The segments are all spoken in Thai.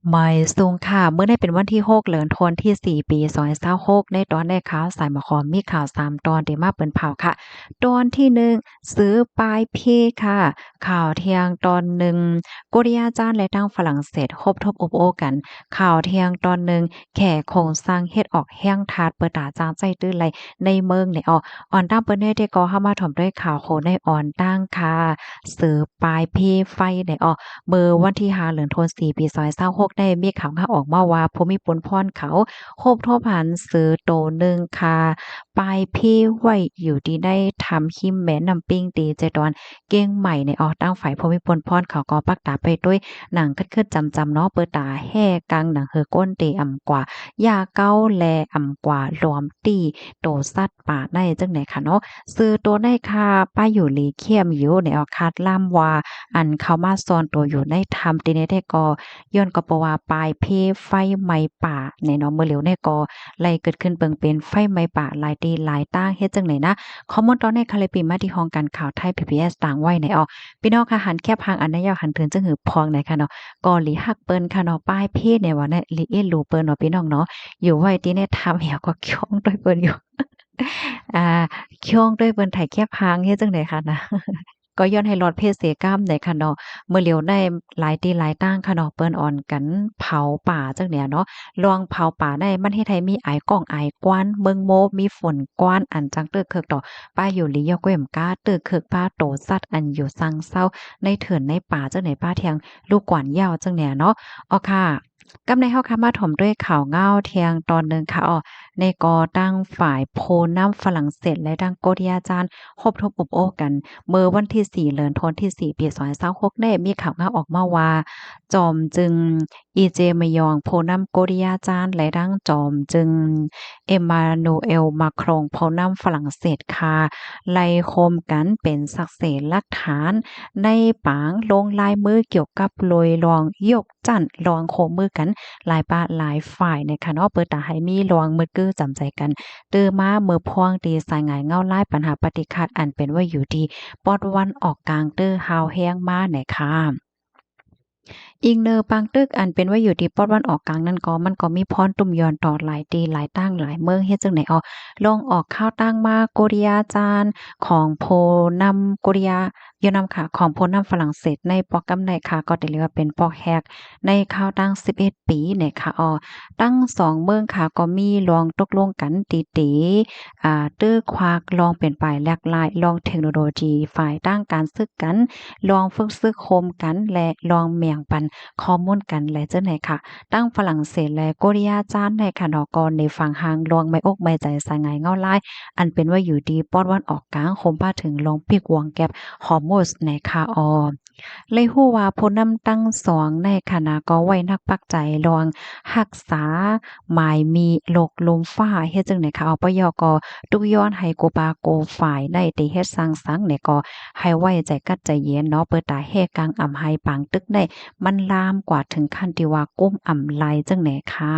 ไม่สูงค่ะเมื่อได้เป็นวันที่6เดือนธันวาคมที่4ปี2026ในตอนได้ข่าวสายหมอคอมมีข่าว3ตอนที่มาเปิ้นเผาค่ะตอนที่1ซื้อปลายเพค่ะข่าวเที่ยงตอนหนึ่งกริยาจารย์และทางฝรั่งเศสคบทบอบโอ้กันข่าวเที่ยงตอนหนึ่งแขโครงสร้างเฮ็ดออกแห้งทาดเปิดตาจางใจตื้อไหลในเมืองเนี่ยอ่อนตั้งเปิ้นได้ที่ก็เข้ามาถมด้วยข่าวโคในอ่อนตั้งค่ะซื้อปลายเพไฟเนี่ยเมื่อวันที่5เดือนธันวาคมปี2026ได้มีข่าวออกมาว่าภูมิพลพรเขาโคบโทบหันซื้อโตหนึ่งค่ะปลายเพไว้อยู่ที่ได้ทำหิมแม่น้ำปิ้งตีเจดอนเก้งใหม่ในตั้งฝ่ายภูมิพลพรเขาก็ปักตาไปด้วยหนังคึดๆจำๆเนาะเปิดตาแห่กลางหนังเฮอก้นเตอ่ำกว่ายาเก้าแลอ่ำกว่าหลอมตีโตสัตว์ป่าได้จังไหนค่ะเนาะซื้อตัวได้ค่ะป้าอยู่หลีเขี้ยมอยู่ในคาดล่ำว่า อันเข้ามาซ่อนตัวอยู่ในถ้ำติในแท้ก็ย้อนก็เพราะว่าปลายเพไฟไหม้ป่าในเนาะเมื่อเหลียวในก็ไล่เกิดขึ้นเปิงเป็นไฟไหม้ป่าหลายตีหลายต้างเฮ็ดจังไดนะข้อมูลตอนนี้ค่ะเลยปิมาที่ห้องการข่าวไทย PBS ต่างไว้ในพี่น้องค่ะหันแคบหางอันนายาวหันถึงจังหือพองไหนค่ะเนาะก็หลีฮักเปิ้นค่ะเนาะป้ายเพเนี่ยว่าเนี่ยหลีเอ็นรู้เปิ้นเนาะพี่น้องเนาะอยู่ไว้ที่ในถ้ำเหี่ยวก็ค้องด้วยเปิ้นอยู่อ่าค้องด้วยเปิ้นไถแคบหางเฮ็ดจังไดค่ะนะ ก็ย้อนให้ลดเพศเสกรรมได้ค่ะเนาะเมื่อเหลียวได้หลายตีหลายตั้งค่ะเนาะเปิ้นอ่อนกันเผาป่าจังเนี่ยเนาะลองเผาป่าได้มันเฮ็ดให้มีอายก้องอายกว้านเมืองโมมีฝนกว้านอันจังเตึกเคิกดอกป้าอยู่ลียอแกว้มกาตึกเคิกป้าโตสัตว์อันอยู่ซังเศร้าในเถินในป่าจังไหนป้าเทียงลูกกวานยาวจังเนี่ยเนาะค่ะกำในเฮาค่ะมาถมด้วยข่าวเงาเที่ยงตอนหนึ่งค่ะในกอตั้งฝ่ายโพน้ำฝรั่งเศสและดังโกริยาจารย์คบทบอบโอ้กัน เมื่อวันที่4เดือนธันวาคมที่4ปี2026ได้มีข่าวออกมาว่าจอมจึงอีเจมยองผู้นำโกริยาจารย์และดั้งจอมจึงเอมมานูเอลมาครงผู้นำฝรั่งเศสค่ะไล่โคมกันเป็นสักเสนหลักฐานในปางลงลายมือเกี่ยวกับโลยลองยกจั่นลองโคมมือกันหลายปาหลายฝ่ายในคะเนาะเปิดตาให้มีลองมือกื้อจำใจกันตื้อมาเมื่อพวงตีสายหงายเงาลายปัญหาปฏิฆาตอันเป็นว่าอยู่ดี ปอดวันออกกลางเตื้อฮาวแห้งมาไหนค่ะอิงเนอร์ปางตึกอันเป็นว่าอยู่ที่ปอดวันออกกลางนั่นก็มันก็มีพรตุ่มยอนต่อหลายตีหลายตั้งหลายเมืองเฮ็ดจังไหนลองออกข้าวตั้งมาโกริยาจารย์ของโพนำโกริยาเยอนำค่ะของโพนำฝรั่งเศสในปอกกำในค่ะก็ได้เรียกว่าเป็นปอกแฮกในข้าวตั้ง11ปีเนี่ยค่ะตั้ง2เมืองค่ะก็มีลองตกลงกันตีๆตื้อควักลองเป็นไปหลากหลายลองเทคโนโลยีฝ่ายตั้งการซึกกันลองฝึกซึกโคมกันและลองเมียงปัน ข้อมูลกันและจังไหนค่ะตั้งฝรั่งเศสและโกริยาจานในค่ะเนาะก็ในฝั่งหางลวงไม่อกไม่ใจสายหงายเงาลายอันเป็นว่าอยู่ดีป้อนวันออกกลางคมพาถึงลงปีกวงแก็บฮอร์โมสในค่ะเลยฮู้ว่าผู้นำตั้งสองในคณะก็ไว้นักปักใจลองรักษาหมายมีโลกลมฟ้าเฮ็ดจังได๋ค่ะปยก็ตุกย้อนให้โกบาโกฝ่ายได้ที่เฮ็ดสร้างสรรค์เนี่ยก็ให้ไว้ใจกัดใจเย็นเนาะเปิดตาแหกกลางอำไห้ปางตึกได้มันลามกว่าถึงขั้นที่ว่าก้มอำไลจังไหนค่ะ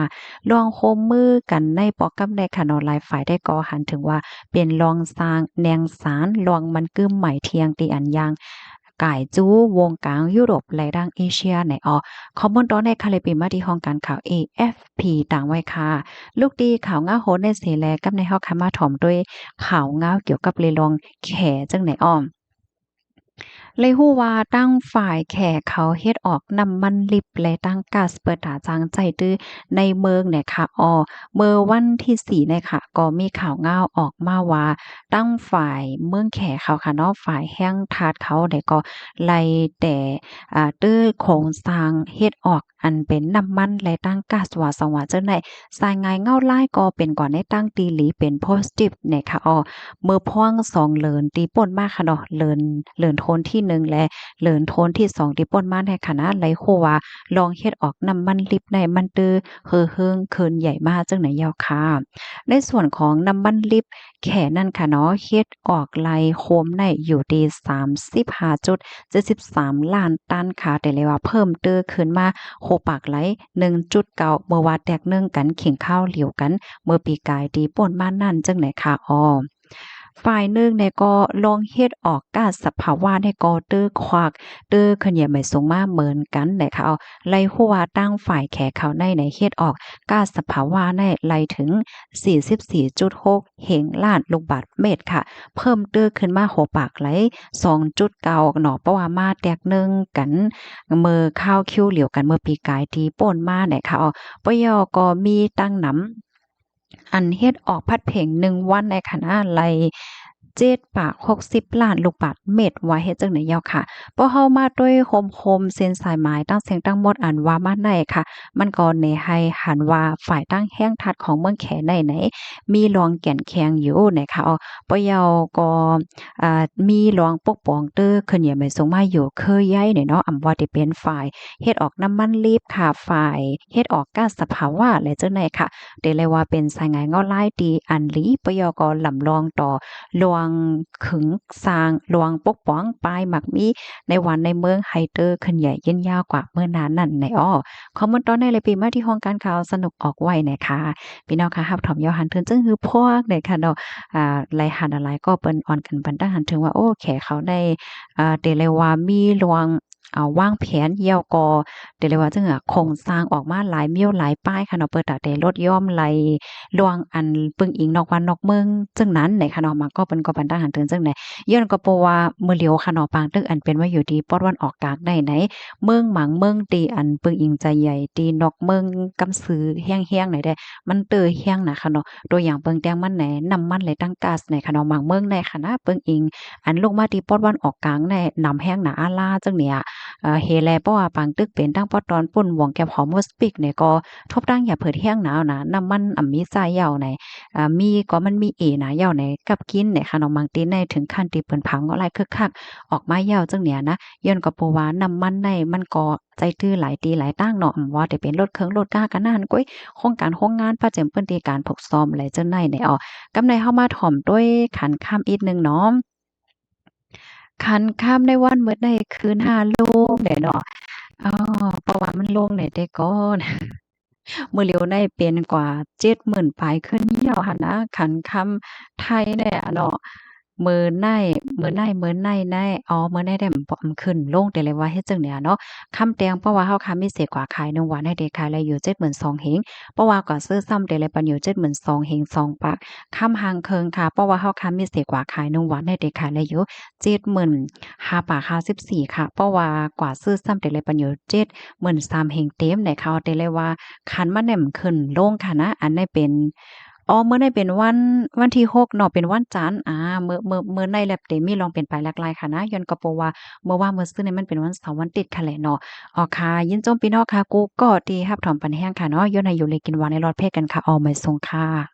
ลองโคมมือกันในปอกกับในค่ะเนาะหลายฝ่ายได้ก่อหันถึงว่าเป็นลองสร้างแนงสารลองมันกึมใหม่เทียงตีอันยางก่ายจู้วงกลางยุโรปและดังเอเชียในคอมมอนตอนในคาเลปิมาที่ห้องการข่าว AFP ต่างไว้ค่ะลูกดีข่าวง้าโหนในเสแลกับในเฮาค่ะมาถ่อมด้วยข่าวง้าวเกี่ยวกับเลลองแขจังไหนเลยฮู้ว่าตั้งฝ่ายแขกเขาเฮ็ดออกน้ำมันลิบและตั้งก๊าซเปิดตาจางใจตื้อในเมืองเนี่ยค่ะเมื่อวันที่4เนี่ยค่ะก็มีข่าวง่าวออกมาว่าตั้งฝ่ายเมืองแขเขาค่ะเนาะฝ่ายแห้งทาดเขาเนี่ยก็ไล่แต่ตื้อโครงสร้างเฮ็ดออกอันเป็นน้ำมันและตั้งก๊าซว่าสังว่าจังได๋สายงายเงาลายก็เป็นก่อนได้ตั้งตีหลีเป็นโพซิทิฟเนี่ยค่ะเมื่อพ่วง2เลินตีป่นมาค่ะเนาะเลินโทนที่1และเลินโทนที่2ที่ป่นมาในคณะไหลโคว่าลองเฮ็ดออกน้ำมันลิบในมันตื้อเฮอเฮิงเคินใหญ่มาจังไหนยาวค่ะในส่วนของน้ำมันลิบแค่นั้นค่ะเนาะเฮ็ดออกไลโคมในอยู่ที่35.73ล้านตันค่ะแต่เลยว่าเพิ่มเตื้อขึ้นมาโคปากไหล1.9เมื่อว่าแตก1กันขิงข้าวเหลียวกันเมื่อปีกายตีป่นมานั่นจังไหนค่ะ ฝ่ายหนึ่งเนี่ยก็ลงเฮ็ดออกกาสภาวะเนี่ยก็ตื้อควักตื้อขะเหนี่ยไม่สูงมาเหมือนกันนะคะเอาไล่หัวตั้งฝ่ายแขเขาในเฮ็ดออกกาสภาวะในไล่ถึง44.6เหงล้านลูกบาศก์เมตรค่ะเพิ่มตื้อขึ้นมาโหปากไหล2.9เนาะเพราะว่ามาแตกหนึ่งกันมื้อข้าวคิวเหลียวกันเมื่อปีกายที่ป่นมาเนี่ยค่ะปยก็มีตั้งนำอันเฮ็ดออกพัดเพ่ง1วันในคณะไล7ปาก60ล้านลูกบาศก์เมตรว่าเฮ็ดจังได๋ยาวค่ะพอเฮามาด้วยโฮมๆเส้นสายหมายตั้งเสียงตั้งหมดอันว่ามาในค่ะมันก็เนให้หันว่าฝ่ายตั้งแห้งทัดของเมืองแขไหนมีรองแก่นแข็งอยู่นะคะปยก็มีรองปกป้องเตอขึ้นเหยียไม่ส่งมาอยู่เคยใหญ่เนาะอำว่าที่เป็นฝ่ายเฮ็ดออกน้ำมันลีบค่ะฝ่ายเฮ็ดออกก๊าซสภาวะและจังได๋ค่ะได้เลยว่าเป็นสายงานเงาลายดีอันลีปยก็ลำลองต่อลวงขึงสร้างลวงปกป้องปลายหมักมีในวันในเมืองไฮเตอร์ขึ้นใหญ่ยืนยาวกว่าเมื่อนานนั่นในคอมเมนต์ตอนในเลยปีมาที่ห้องการข่าวสนุกออกไว้นะคะพี่น้องค่ะรับถอมยาวหันถึงจึงคือพวกเนี่ยค่ะเนาะไลหันอะไรก็เปิ้นออนกันปันตั้งหันถึงว่าโอ้แขเขาได้เดเลยว่ามีลวงวางแผนเยี่ยวกเดเลยว่าจึงโครงสร้างออกมาหลายมิ้วหลายป้ายค่ะเนาะเปิดตาแต่ลดย่อมไหลลวงอันปึงอิงนอกวันนอกเมืองจึงนั้นในค่ะเนาะมันก็เป็นก็ปันตั้งหันถึงจึงไหนย้อนก็เพราะว่ามื้อเหลียวค่ะเนาะปางตึกอันเป็นว่าอยู่ดีปอดวันออกกลางได้ไหนเมืองหมังเมืองตีอันปึงอิงใจใหญ่ตีนอกเมืองกำสือแห้งๆไหนได้มันเตอแห้งน่ะค่ะเนาะตัวอย่างเปิงแตงมันแหนน้ำมันไหลตั้งก๊าซในค่ะเนาะหมังเมืองในค่ะนะเปิงอิงอันลงมาที่ปอดวันออกกลางในนำแห้งหนาอาลาจังเนี่ยเฮแลเพราะว่าปางตึกเป็นตั้งปอตอนป่นหวงแก่หอมโมสปิกเนี่ยก็ทบตั้งอย่าเผิดแห้งหนาวนะน้ำมันมีทรายเหย่าในมีก็มันมีหนาเหย่าในกับกินเนี่ยค่ะเนาะบางตีในถึงขั้นที่เปิ้นเผาก็หลายคึกคักออกมาเหย่าจังเนี่ยนะย้อนก็เพราะว่าน้ำมันในมันก็ใจตื้อหลายตีหลายตั้งเนาะว่าแต่เป็นรถเครื่องรถก้ากันนั่นก้อยโครงการโรงงานป้าแจ่มเปิ้นที่การพกซ่อมอะไรจังได๋เนี่ยกำในเฮามาถ่อมด้วยขันข้ามอีกหนึ่งเนาะขันข้ามในวันเมื่อใดคืน5โลงได้เนาะอ้อเพราะว่ามันลงได้แต่ก่อน มื้อเหลียวได้เป็นกว่า70,000ปลายขึ้นเหี่ยวหั้นนะคันคำไทยเนี่ยอะเนาะมื้อในมื้อในได้บ่ขึ้นลงแต่เลยว่าเฮ็ดจั่งใดอะเนาะคำแตงเพราะว่าเฮาค้ามีเสียกว่าขาย1วันให้ได้ขายแล้วอยู่72,000เฮงเพราะว่าก็ซื้อซ้ำแต่ละปันอยู่72,000เฮง2ปักคำหางเคิงค่ะเพราะว่าเฮาค้ามีเสียกว่าขาย1วันให้ได้ขายแล้วอยู่75,000ปาก54ค่ะเพราะว่ากว่าซื้อซ้ำแต่ละปันอยู่73,000เฮงเต็มได้เขาแต่เลยว่า คันมันได้มันขึ้นลงค่ะนะอันได้เป็นมื้อนี้เป็นวันที่6เนาะเป็นวันจันทร์มื้อในแลบเตมีลองเป็นไปหลากหลายค่ะนะย้อนก็เพราะว่ามื้อซื่อนี้มันเป็นวันเสาร์วันติดค่ะแหละเนาะค่ะยินจมพี่น้องค่ะกูก็ที่รับถอมปันแห้งค่ะเนาะย้อนให้อยู่เลยกินหวานในรอดเพศกันค่ะไม่ส่งค่ะ